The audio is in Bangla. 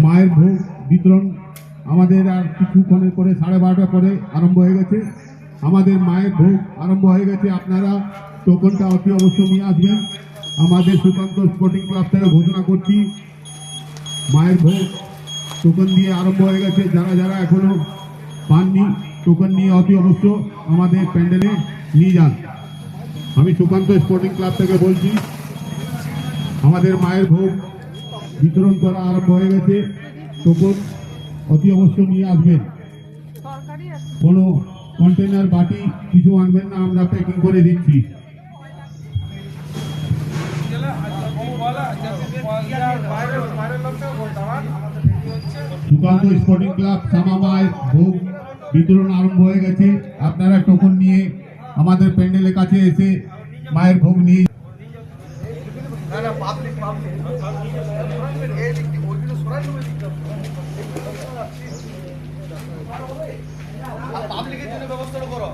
মায়ের ভোগ বিতরণ আমাদের আর কিছুক্ষণের পরে 12:30 পরে আরম্ভ হয়ে গেছে। আমাদের মায়ের ভোগ আরম্ভ হয়ে গেছে। আপনারা টোকনটা অতি অবশ্যই নিয়ে আসবেন। আমাদের সুকান্ত স্পোর্টিং ক্লাব থেকে ঘোষণা করছি মায়ের ভোগ টোকন দিয়ে আরম্ভ হয়ে গেছে। যারা যারা এখনো পাননি টোকন নিয়ে অতি অবশ্য আমাদের প্যান্ডেলে নিয়ে যান। আমি সুকান্ত স্পোর্টিং ক্লাব থেকে বলছি আমাদের মায়ের ভোগ বিতরণ করা আরম্ভ হয়ে গেছে। টোকন অতি অবশ্য নিয়ে আসবেন। কোনো কন্টেনার বাটি কিছু আনবেন না, আমরা প্যাকিং করে দিচ্ছি। সুকান্ত স্পোর্টিং ক্লাব শ্যামামায়ের ভোগ বিতরণ আরম্ভ হয়ে গেছে। আপনারা টোকন নিয়ে আমাদের প্যান্ডেলের কাছে এসে মায়ের ভোগ নিয়ে পাবলিকের জন্য ব্যবস্থা করো।